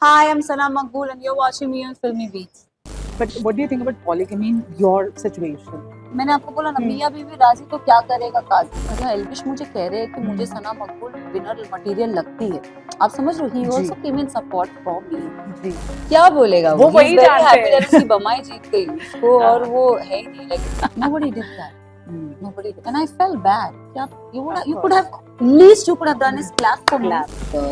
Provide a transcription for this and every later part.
Hi, I'm Sana Maqbool and you're watching me on Filmy Beats. But what do you think about polygamy in your situation? मैंने आपको बोला ना मियाँ बीवी राजी तो क्या करेगा काजी। अच्छा एल्विश मुझे कह रहे हैं कि मुझे सना मकबूल विनर मटेरियल लगती है। आप समझ रहे हो? He also came in support from me. जी क्या बोलेगा वो वही जानते हैं। उसकी बमाई जीत गई उसको और वो है ही नहीं like nobody did that. Nobody did. And I felt bad. You could have least you could have done is clap for me.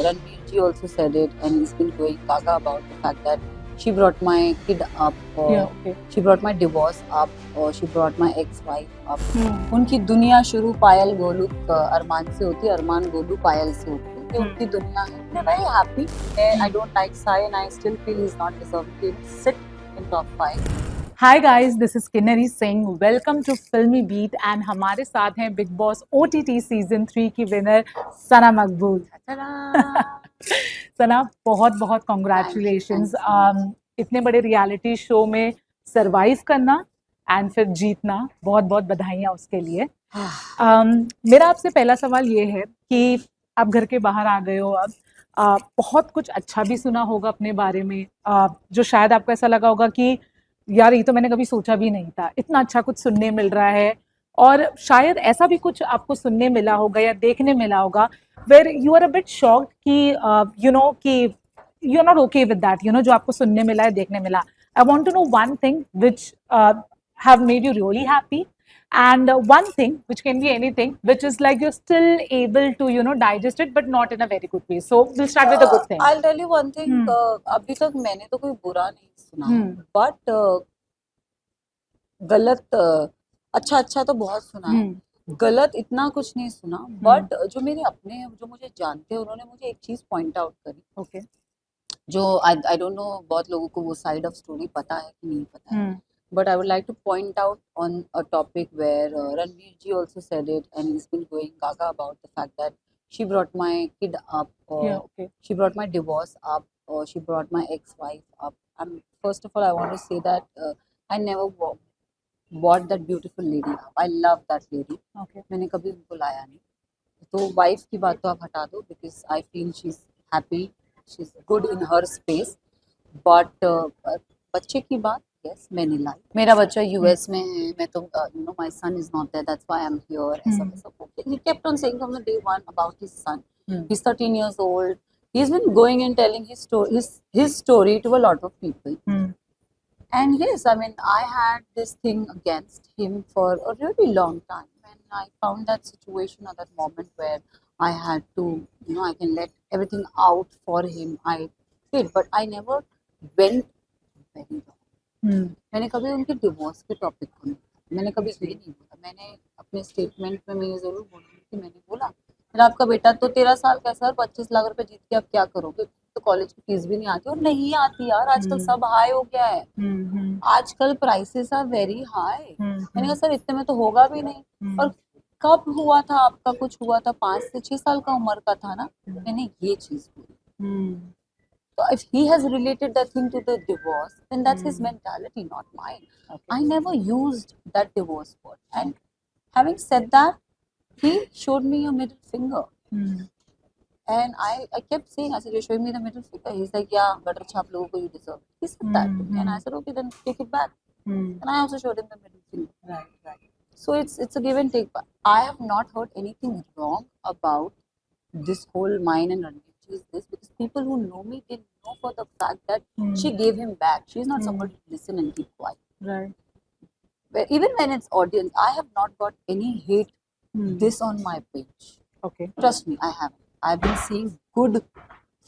Ranveer ji also said it, and he's been going gaga about the fact that she brought my kid up. She brought my divorce up. She brought my ex-wife up. उनकी दुनिया शुरू पायल गोलू अरमान से होती है, अरमान गोलू पायल से होती है. उनकी दुनिया है. They're very happy. I don't like Sai, and I still feel he's not deserving to sit in top 5. Hi guys, this is Kinnari Singh. Welcome to Filmy Beat and हमारे साथ हैं बिग बॉस OTT सीजन 3 की winner सना मकबूल। सना बहुत बहुत congratulations. इतने बड़े reality show में survive करना एंड फिर जीतना, बहुत बहुत बधाइयाँ उसके लिए। मेरा आपसे पहला सवाल ये है कि आप घर के बाहर आ गए हो अब, बहुत कुछ अच्छा भी सुना होगा अपने बारे में, जो शायद आपको ऐसा लगा होगा कि यार ये तो मैंने कभी सोचा भी नहीं था, इतना अच्छा कुछ सुनने मिल रहा है। और शायद ऐसा भी कुछ आपको सुनने मिला होगा या देखने मिला होगा where you are a bit shocked कि कि you are not okay with that, जो आपको सुनने मिला है, देखने मिला। I want to know one thing which have made you really happy, and one thing which can be anything which is like you're still able to digest it but not in a very good way. So we'll start with a good thing. I'll tell you one thing. अभी तक मैंने तो कोई बुरा नहीं सुना, but गलत अच्छा अच्छा तो बहुत सुना है, गलत इतना कुछ नहीं सुना। बट जो मेरे अपने जो मुझे जानते हैं उन्होंने मुझे एक चीज पॉइंट आउट करी। ओके जो आई डोंट नो बहुत लोगों को वो साइड ऑफ स्टोरी पता है कि नहीं पता है, but I would like to point out on a topic where Ranveer ji also said it, and he's been going gaga about the fact that she brought my kid up, she brought my divorce up, or she brought my ex-wife up. First of all, I want to say that I never bought that beautiful lady up. I love that lady. मैंने कभी उनको लाया नहीं, तो wife की बात तो आप हटा दो, because I feel she's happy, she's good in her space, but बच्चे की बात yes, मैंने लाई। मेरा बच्चा यूएस में है, मैं तो my son is not there, that's why I'm here. ऐसा वैसा he kept on saying from the day one about his son. He's 13 years old. He's been going and telling his story to a lot of people. And yes, I mean, I had this thing against him for a really long time. When I found that situation or that moment where I had to, I can let everything out for him, I did, but I never went very long. मैंने कभी उनके divorce के topic को नहीं, मैंने कभी ये नहीं बोला। मैंने अपने स्टेटमेंट में मैं ये जरूर बोलूँगी कि मैंने बोला मेरा आपका बेटा तो 13 साल का सर, 25 लाख रुपए जीत के आप क्या करोगे? तो कॉलेज की फीस भी नहीं आती, और नहीं आती यार, आजकल सब हाई हो गया है। आजकल प्राइसेस आर वेरी हाई। मैंने कहा सर इतने में तो होगा भी नहीं। और कब हुआ था आपका, कुछ हुआ था 5 से 6 साल का उम्र का था ना, मैंने ये चीज बोली। So if he has related that thing to the divorce, then that's his mentality, not mine. I never used that divorce word. And having said that, he showed me a middle finger. And I kept saying, I said, you're showing me the middle finger. He's like, yeah, gutter chap logo ko you deserve. He said that to me. And I said, okay, then take it back. And I also showed him the middle finger. Right. So it's a give and take. But I have not heard anything wrong about this whole mine and Ranveer is this, because people who know me, they know for the fact that she gave him back. She's not somebody to listen and keep quiet. Right. But even when it's audience, I have not got any hate this on my page. Okay. Trust me, I haven't. I've been seeing good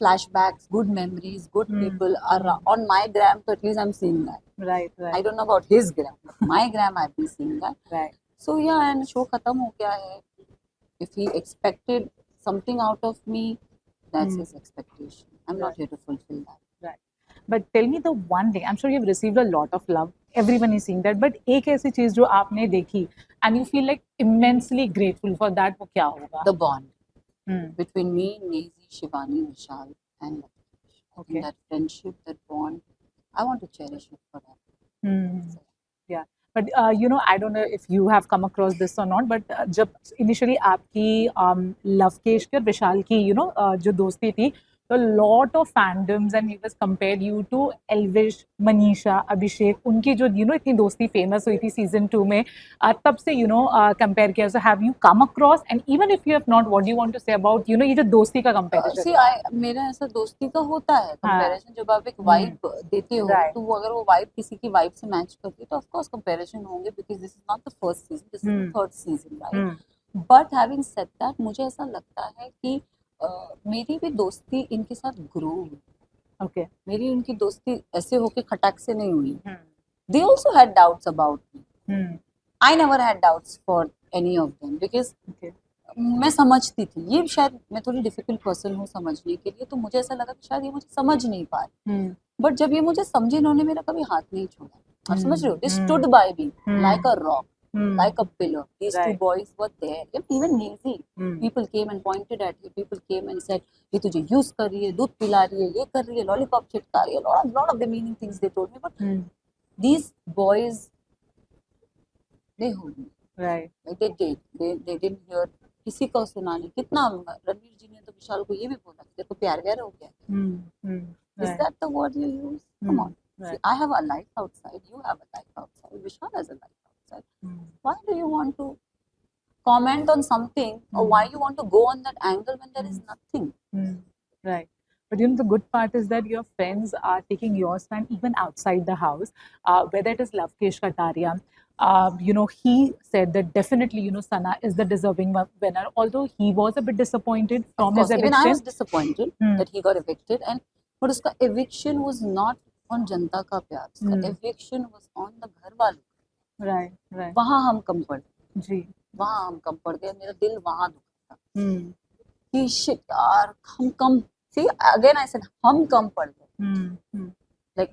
flashbacks, good memories, good people are on my gram, so at least I'm seeing that. Right. I don't know about his gram, but my gram I've been seeing that. Right. So yeah, and show khatam ho gaya hai. If he expected something out of me, that's his expectation. I'm not here to fulfill that. Right. But tell me the one thing. I'm sure you've received a lot of love. Everyone is seeing that. But एक ऐसी चीज जो आपने देखी and you feel like immensely grateful for that, वो क्या होगा? The bond between me, Nezi, Shivani, Vishal, and Lakshmi. Okay. That friendship, that bond, I want to cherish it forever. So, yeah. But I don't know if you have come across this or not, but जब initially आपकी लवकेश की और विशाल की जो दोस्ती थी, तो lot of fandoms and he was compared you to Elvish, Manisha, Abhishek, उनकी जो इतनी दोस्ती फेमस हुई थी सीजन 2 में, तब से कंपेयर किया. So have you come across, and even if you have not, what do you want to say about ये जो दोस्ती का कंपैरिजन? मेरा ऐसा दोस्ती का होता है कंपैरिजन. जब आप एक वाइब देते हो तो वो अगर वो वाइब किसी की वाइब से मैच करती है तो ऑफ कोर्स कंपैरिजन होंगे, because this is not the first season, this is the third season, right? But having said that, मुझे ऐसा लगता है कि मेरी भी दोस्ती इनके साथ ग्रो हुई. ओके. मेरी उनकी दोस्ती ऐसे होके खटाक से नहीं हुई. They also had doubts about me. I never had doubts for any of them, because मैं समझती थी. ये शायद मैं थोड़ी डिफिकल्ट पर्सन हूँ समझने के लिए, तो मुझे ऐसा लगा कि शायद ये मुझे समझ नहीं पाए. बट जब ये मुझे समझे, इन्होंने मेरा कभी हाथ नहीं छोड़ा. आप समझ रहे हो? They stood by me like a rock, like a pillar. These two boys were there. Even Nancy, people came and pointed at him. People came and said, "ये तुझे use कर रही है, दूध पिला रही है, ये कर रही है, lollipop चिटका रही है." lot of the meaning things they told me. But these boys, they hold me. Right. Like they did. They didn't hear. किसी को सुना नहीं. कितना रणवीर जी ने तो विशाल को ये भी बोला कि तेरे को प्यार व्यार हो गया. Is that the word you use? Come on. See, I have a life outside. You have a life outside. Vishal has a life outside. Why do you want to comment on something, or why you want to go on that angle when there is nothing? Right. But the good part is that your friends are taking your stand even outside the house. Whether it is Lavkesh Kataria, he said that definitely, Sana is the deserving winner. Although he was a bit disappointed from his eviction. Even I was disappointed that he got evicted, but uska eviction was not on जनता का प्यार. Uska eviction was on the घर वालों. Right. वहाँ हम कम पड़ गए. जी. वहाँ हम कम पड़ गए. मेरा दिल वहाँ दुखा था कि शिट यार, हम कम. See, again I said, हम कम पड़ गए. Like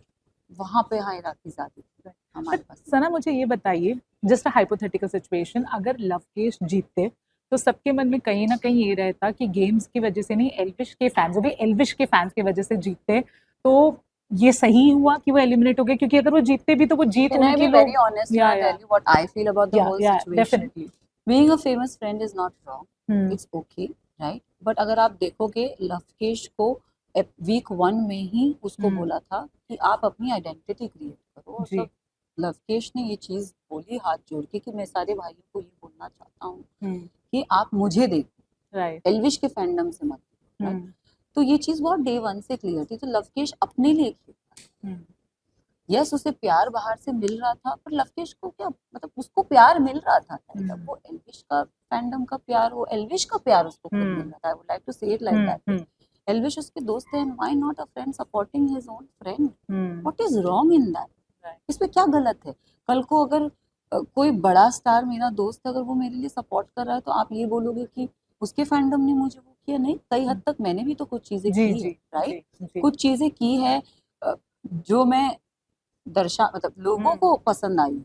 वहाँ पे हायरार्की ज़्यादा थी हमारे पास. सना, मुझे ये बताइए, जस्ट अ हाइपोथेटिकल सिचुएशन, अगर लवकेश जीतते तो सबके मन में कहीं ना कहीं ये रहता कि गेम्स की वजह से नहीं, एल्विश के फैंस की वजह से जीतते, तो ये सही हुआ कि वो एलिमिनेट हो गए? क्योंकि अगर वो जीतते भी तो वो जीत उनकी लोग. Very honest, I tell you what I feel about the whole situation. Definitely. Being a famous friend is not wrong. It's okay, right? But अगर आप देखोगे, लवकेश को वीक 1 में ही उसको बोला था कि आप अपनी आइडेंटिटी क्रिएट करो. तो लवकेश ने ये चीज बोली हाथ जोड़ के कि मैं सारे भाइयों को ये बोलना चाहता हूँ कि आप मुझे देखो, एल्विश के फैंडम से मत. तो ये चीज बहुत डे 1 से क्लियर थी. तो लवकेश अपने लिए खेलता. यस, उसे प्यार बाहर से मिल रहा था, पर लवकेश को क्या मतलब, उसको प्यार मिल रहा था. वो एल्विश का फैंडम का प्यार, वो एल्विश का प्यार उसको खुद मिल रहा था. आई वुड लाइक टू से इट लाइक दैट. एल्विश उसके दोस्त हैं, why not a friend supporting his own friend? What is wrong in that? इसमें क्या गलत है? कल को अगर कोई बड़ा स्टार मेरा दोस्त अगर वो मेरे लिए सपोर्ट कर रहा है, तो आप ये बोलोगे कि उसके फैंडम ने मुझे वो किया? नहीं, कई हद तक मैंने भी तो कुछ चीजें की है, राइट? कुछ चीजें की है जो मैं मतलब लोगों को पसंद आई.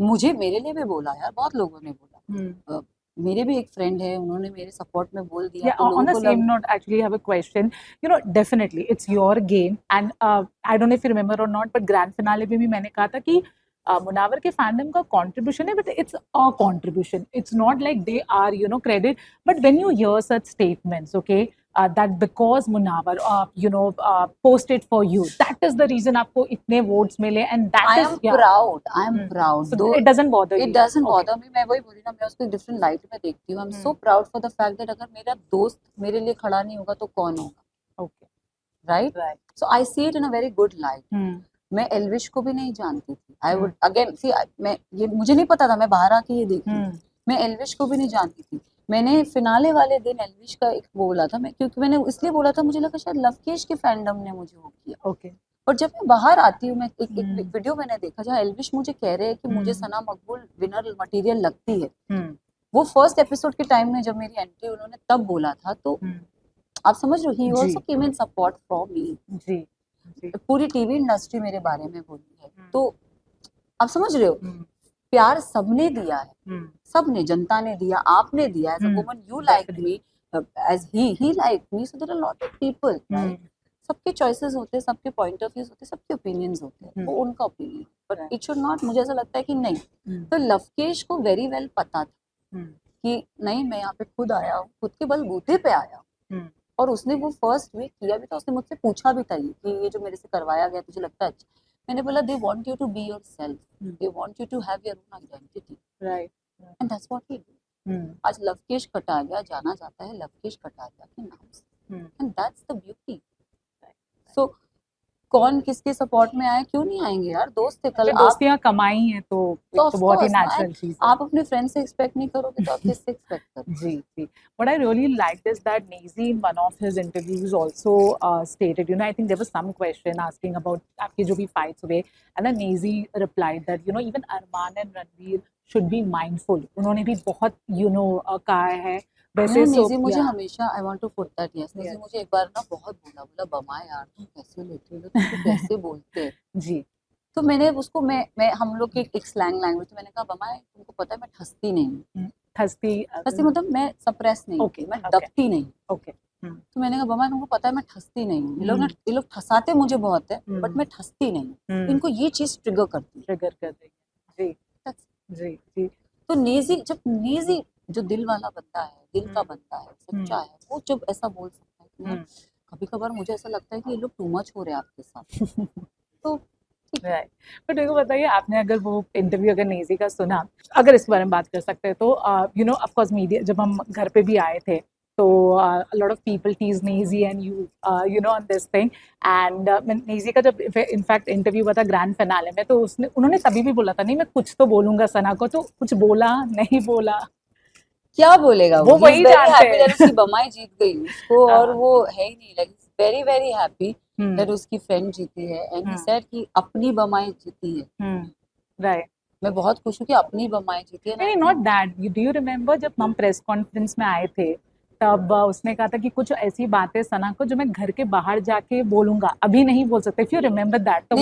मुझे, मेरे लिए भी बोला यार, बहुत लोगों ने बोला. मेरे भी एक फ्रेंड है, उन्होंने मेरे सपोर्ट में बोल दिया. Yeah, on the same note, actually I have a question. Definitely it's your game, and I don't know if you remember or not, but grand finale में भी मैंने कहा था कि मुनावर के फैंडम का कंट्रीब्यूशन है, but it's a contribution. It's not like they are, credit. But when you hear such statements, okay, that because Munawar, posted for you, that is the reason आपको इतने votes मिले, and that I am proud. So it doesn't bother you. It doesn't bother me. मैं वही बोली ना, मैं उसको different light में देखती हूँ. I'm so proud for the fact that अगर मेरा दोस्त मेरे लिए खड़ा नहीं होगा तो कौन होगा? Okay. Right. So I see it in a very good light. मैं एल्विश को भी नहीं जानती थी. I would again see, मुझे नहीं पता था, मैं बाहर आके ये देखी. मैं एल्विश को भी नहीं जानती थी. मैंने फिनाले वाले दिन एल्विश का एक बोला था, मैं क्योंकि मैंने इसलिए बोला था, मुझे लगा शायद लवकेश के फैंडम ने मुझे वो किया. ओके. और जब मैं बाहर आती हूँ, मैं एक वीडियो मैंने देखा जहाँ एल्विश मुझे कह रहे हैं कि मुझे सना मकबूल विनर मटेरियल लगती है. वो फर्स्ट एपिसोड के टाइम में जब मेरी एंट्री उन्होंने तब बोला था, तो आप समझ रहे हो, he also came in support from me. जी. पूरी टीवी इंडस्ट्री मेरे बारे में बोली है. तो आप समझ रहे हो, प्यार सबने दिया है. सबने, जनता ने दिया, आपने दिया. As a woman you liked me, as he liked me. So there are lot of people, right? सबके चॉइसेस होते हैं, सबके पॉइंट ऑफ व्यूज होते हैं, सबके ओपिनियंस होते हैं. वो उनका opinion, but it should not, मुझे ऐसा लगता है कि नहीं. तो लवकेश को वेरी वेल पता था कि नहीं, मैं यहाँ पे खुद आया हूँ, खुद के बलबूते पे आया हूँ, और उसने वो फर्स्ट वीक किया भी था, उसने मुझसे पूछा भी था कि ये जो मेरे से करवाया गया तुझे लगता है अच्छा? मैंने बोला they want you to be yourself, they want you to have your own identity, right, and that's what he do. आज लवकेश कटारिया जाना जाता है लवकेश कटारिया के नाम से, एंड दैट्स द ब्यूटी। सो कौन किसके सपोर्ट में आए, क्यों नहीं आएंगे यार, दोस्त थे कल। दोस्तियां कमाई हैं तो तो बहुत ही नेचुरल चीज है। आप अपने फ्रेंड से एक्सपेक्ट नहीं करोगे तो आप किससे एक्सपेक्ट करोगे? जी जी, what I really liked is that Nazy in one of his interviews also stated, you know, I think there was some question asking about आपके जो भी fights हुए, and then Nazy replied that, you know, even Arman and Ranveer should be mindful. उन्होंने भी बहुत, you know, कहा है वैसे। नेजी मुझे हमेशा, I want to put that, yes, Nezy मुझे एक बार ना बहुत बोला बमा यार तुम कैसे लेते हो, तुम कैसे बोलते हैं जी। तो मैंने उसको मैं हम लोग की एक स्लैंग लैंग्वेज, तो मैंने कहा बमा तुमको पता है मैं ठसती नहीं हूँ। ठसती मतलब मैं सप्रेस नहीं, ओके, मैं दबती नहीं। ओके, तो मैंने कहा बमा तुमको पता है मैं ठसती नहीं हूँ, ये लोग ठसाते मुझे बहुत है बट मैं ठसती नहीं, इनको ये चीज ट्रिगर कर देगी। जी जी जी। तो नेजी, जब नेजी जो दिल वाला बंदा है, दिल का बंदा है, सच्चा है, वो जब ऐसा बोल सकता है, कभी कभार मुझे ऐसा लगता है कि ये लोग टू मच हो रहे हैं आपके साथ। तो राइट, बट मेरे को बताइए, आपने अगर वो इंटरव्यू अगर नेजी का सुना, अगर इस बारे में बात कर सकते हैं तो you know of course media, जब हम घर पे भी आए थे तो a lot of people tease Nazy and you know on this thing, and Nazy का जब इनफैक्ट इंटरव्यू हुआ था ग्रैंड फिनाले में, तो उन्होंने तभी भी बोला था नहीं मैं कुछ तो बोलूंगा सना को, तो कुछ बोला नहीं बोला, क्या बोलेगा वो वही जानते हैं। उसकी बमाई जीत गई उसको, और वो है ही नहीं, like very very happy that उसकी फ्रेंड जीती है, एंड ही सेड कि अपनी बमाई जीती है। राइट, मैं बहुत खुश हूँ कि अपनी बमाई जीती है। नहीं, not that, do you remember जब हम प्रेस कॉन्फ्रेंस में आए थे तब उसने कहा था कि कुछ ऐसी बातें सना को जो मैं घर के बाहर जाके बोलूंगा, अभी नहीं बोल सकते, इफ यू रिमेम्बर दैट। तो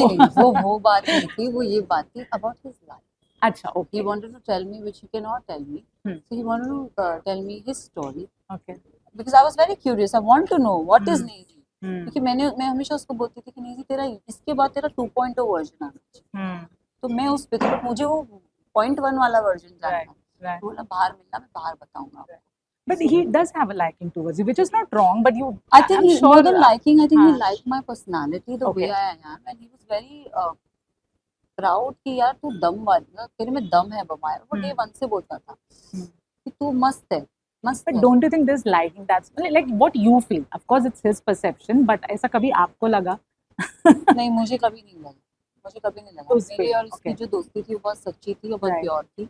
वो बात नहीं थी, वो ये बात थी अबाउट हिज लाइफ। अच्छा, okay, he wanted to tell me which he cannot tell me, so he wanted to tell me his story, okay, because I was very curious, I want to know what is Nazy, क्योंकि मैं हमेशा उसको बोलती थी कि Nazy तेरा इसके बाद तेरा 2.0 वर्जन आना चाहिए, तो मैं उस पे, तो मुझे वो 0.1 वाला वर्जन जानना है, तो बोला बाहर मिलना, मैं बाहर बताऊंगा। But he does have a liking towards you, which is not wrong, but you, I think he's more than liking, I think he liked my personality, the way I am, and he was very proud कि यार तू दम वाली, तेरे में दम है बमाया, वो डे वन से बोलता था कि तू मस्त है, मस्त है। But don't you think this liking, that's like what you feel, of course it's his perception, but ऐसा कभी आपको लगा? नहीं, मुझे कभी नहीं लगा, मेरी और उसकी जो दोस्ती थी वो बहुत सच्ची थी, वो बहुत प्योर थी,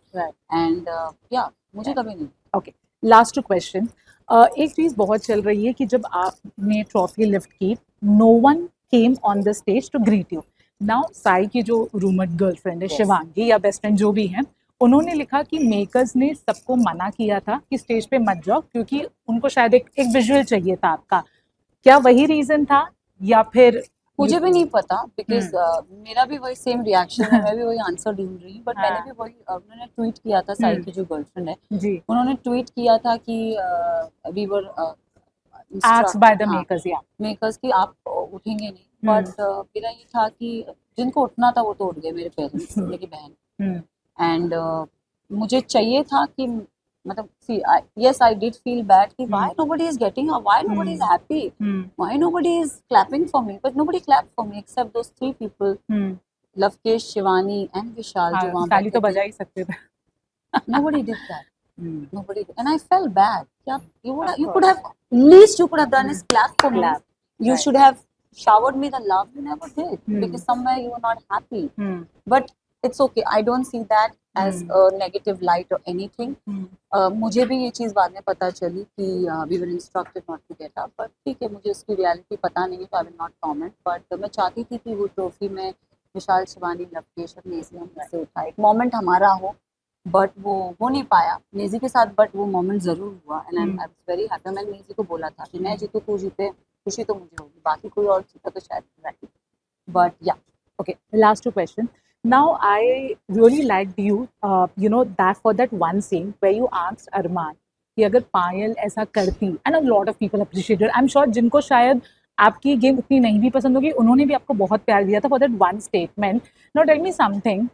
एंड या मुझे कभी नहीं। ओके, लास्ट क्वेश्चन, एक चीज बहुत चल रही है कि जब आपने ट्रॉफी लिफ्ट की, no one came on the stage to greet you. Now Sai की जो रूमर्ड गर्लफ्रेंड है शिवांगी या बेस्ट फ्रेंड जो भी है, उन्होंने लिखा कि मेकर्स ने सबको मना किया था कि स्टेज पे मत जाओ, क्योंकि उनको शायद एक विजुअल चाहिए था आपका। क्या वही रीजन था या फिर? मुझे भी नहीं पता, बिकॉज मेरा भी वही सेम रिएक्शन है, मैं भी वही आंसर ढूंढ रही हूँ, बट मैंने भी वही, उन्होंने ट्वीट किया था, साई की जो गर्लफ्रेंड है जी, उन्होंने ट्वीट किया था कि we were asked by the makers, yeah, makers की आप उठेंगे नहीं, बट मेरा ये था कि जिनको उठना था वो तो उठ गए, मेरे पेरेंट्स, मेरी बहन, एंड मुझे चाहिए था कि मतलब yes I did feel bad कि why nobody is getting up, why nobody is happy, why nobody is clapping for me, but nobody clapped for me except those 3 people, Lavkesh, Shivani and विशाल, जो वहाँ ताली तो बजा ही सकते थे। nobody did that, nobody did. And I felt bad. You could have, least you could have done is clap for me. You should have showered me the love. You never did, because somewhere you were not happy. But it's okay. I don't see that as a negative light or anything. मुझे भी ये चीज़ बाद में पता चली कि we were instructed not to get up. But ठीक है, मुझे उसकी reality पता नहीं है, तो I will not comment. But मैं चाहती थी कि वो ट्रॉफी में विशाल, शिवानी, लवकेश और नेजी हम से उठाए, एक मोमेंट हमारा हो, बट वो हो नहीं पाया नेजी के साथ, बट वो मोमेंट जरूर हुआ, and I was very happy. मैंने नेजी को बोला था कि मैं जीतूं तू जीते, खुशी तो मुझे होगी, बाकी कोई और जीता तो शायद, बट या okay, last two question, now I really liked you, you know that for that one scene where you asked Armaan कि अगर पायल ऐसा करती, and a lot of people appreciated, I am sure जिनको शायद आपकी गेम उतनी नहीं भी पसंद होगी, उन्होंने भी आपको बहुत प्यार दिया था for that one statement. Now tell me something,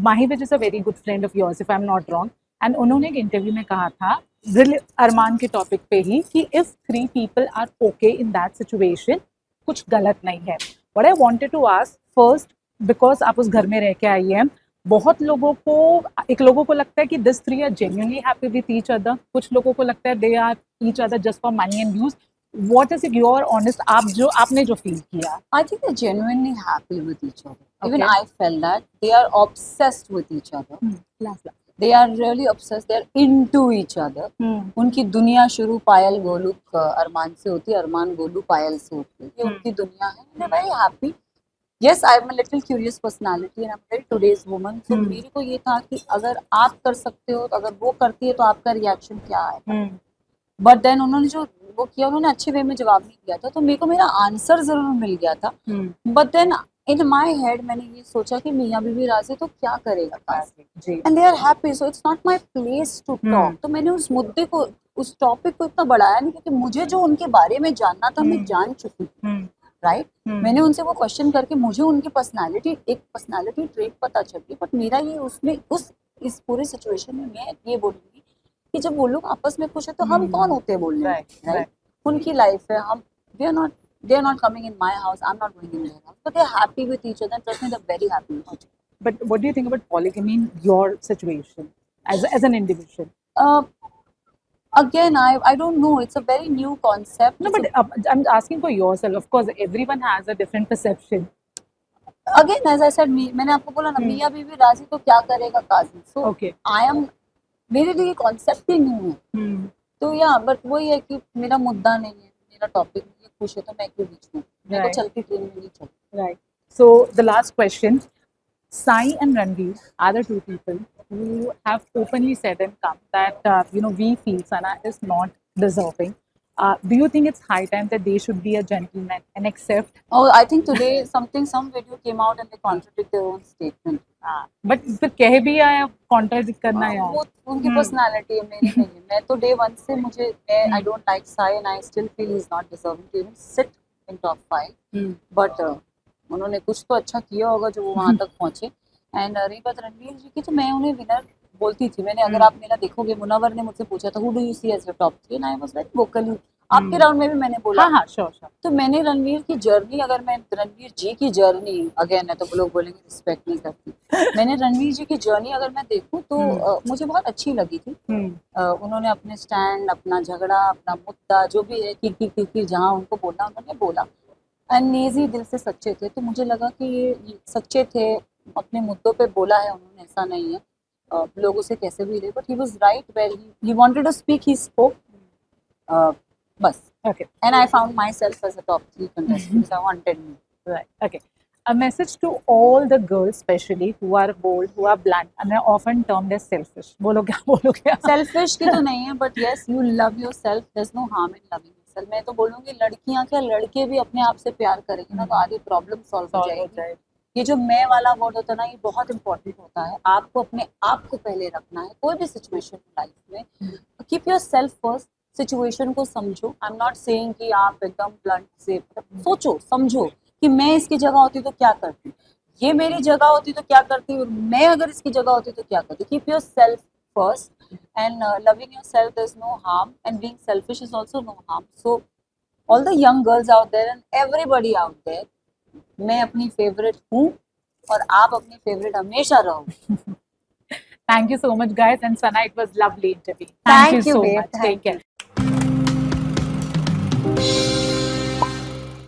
Mahi which is a very good friend of yours if I am not wrong, and उन्होंने एक इंटरव्यू में कहा था अरमान के टॉपिक पे ही कि if 3 people are okay in that situation, कुछ गलत नहीं है. What I wanted to ask first, because आप उस घर में रह के आई हैं, बहुत लोगों को लगता है कि this 3 are genuinely happy with each other, कुछ लोगों को लगता है they are each other just for money and views. What is it your honest, आपने जो feel किया? I think they're genuinely happy with each other. Even Okay. I felt that they are obsessed with each other. Last. They are really obsessed. They're into each other. उनकी दुनिया शुरू पायल गोलू अरमान से होती है, अरमान गोलू पायल से होती है. ये उनकी दुनिया है. They're very happy. Yes, I'm a little curious personality and I'm very today's woman. So मेरे को ये था कि अगर आप कर सकते हो, तो अगर वो करती है तो आपका रिएक्शन क्या है. बट देन उन्होंने जो वो किया, उन्होंने अच्छे वे में जवाब नहीं दिया था, तो मेरे को मेरा आंसर जरूर मिल गया था. But then in my head मैंने ये सोचा कि मियाँ बीवी राजी तो क्या करेगा काजी, and they are happy, so it's not my place to talk. तो मैंने उस मुद्दे को, उस टॉपिक को इतना बढ़ाया नहीं, क्योंकि मुझे जो उनके बारे में जानना था मैं जान चुकी थी. राइट. मैंने उनसे वो क्वेश्चन करके मुझे उनकी पर्सनालिटी ट्रेट पता चली. बट मेरा ये उसमें इस पूरे सिचुएशन में मैं ये बोलूंगी कि जब वो लोग आपस में खुश है तो हम कौन होते हैं बोलने. राइट. उनकी लाइफ है, हम they are not coming in my house, I'm not going in their house, but they're happy with each other. Trust me, they're very happy with each other. But what do you think about polygamy in your situation as an individual? Again, I don't know. It's a very new concept. No, but I'm asking for yourself. Of course, everyone has a different perception. Again, as I said, मैंने आपको बोला ना, मियाँ बीवी राजी तो क्या करेगा काजी. So okay. मेरे लिए कॉन्सेप्ट ही न्यू है. तो या बट वही है कि मेरा मुद्दा नहीं है, मेरा टॉपिक नहीं है, खुश है तो मैं क्यों बीच में, मेरे को चलती ट्रेन में नहीं चलती. Right. So the last question, Sai and Ranveer are the 2 people who have openly said and come that we feel Sana is not deserving. Do you think it's high time that they should be a gentleman and accept? Oh, I think today some video came out and they contradict their own statement. But फिर कह भी आया, contradict करना यार. वो उनकी personality है, मेरी नहीं है. मैं तो डे 1 से I don't like Sai and I still feel he's not deserving to even sit in top 5. But उन्होंने कुछ तो अच्छा किया होगा जो वो वहाँ तक पहुँचे. एंड रही बात रणवीर जी की, तो मैं उन्हें विनर बोलती थी. मैंने अगर आप मेरा देखोगे, मुनव्वर ने मुझसे पूछा था, who do you see as your top 3, and I was very vocally. आपके राउंड में भी मैंने बोला. हाँ, श्योर. तो मैंने रणवीर की जर्नी, अगर मैं रणवीर जी की जर्नी, अगेन है तो लोग बोलेंगे रिस्पेक्ट नहीं करती, मैंने रणवीर जी की जर्नी अगर मैं देखूं तो मुझे बहुत अच्छी लगी थी. उन्होंने अपने स्टैंड, अपना झगड़ा, अपना मुद्दा जो भी है कि जहाँ उनको बोलना उन्होंने बोला. एंड नेजी दिल से सच्चे थे. तो मुझे लगा कि ये सच्चे थे, अपने मुद्दों पे बोला है उन्होंने, ऐसा नहीं है लोग उसे कैसे भी ले. But he was right where he wanted to speak, he spoke. बस. Okay. And I found myself as a top 3 contestant. I wanted me. Right. Okay. A message to all the girls, especially who are bold, who are blunt, and are often termed as selfish. बोलो क्या? Selfish की तो नहीं है, but yes, you love yourself. There's no harm in loving yourself. मैं तो बोलूँगी लड़कियाँ क्या लड़के भी अपने आप से प्यार करेंगे ना, तो आधी प्रॉब्लम सॉल्व हो जाएगी. ये जो मैं वाला वर्ड होता है ना, ये बहुत इंपॉर्टेंट होता है. आपको अपने आप को पहले रखना है कोई भी सिचुएशन लाइफ में. Keep yourself first. Situation को समझो. आई एम नॉट सेइंग कि आप एकदम ब्लंट से, सोचो समझो कि मैं इसकी जगह होती तो क्या करती, ये मेरी जगह होती तो क्या करती, और मैं अगर इसकी जगह होती तो क्या करती. Keep yourself first and loving yourself, there is no harm, and being selfish is also no harm. So all the young girls out there and everybody out there, मैं अपनी फेवरेट हूँ और आप अपनी favourite हमेशा रहो. Thank you so much, guys. And Sana, it was lovely interview. Thank you so babe. much. Take care.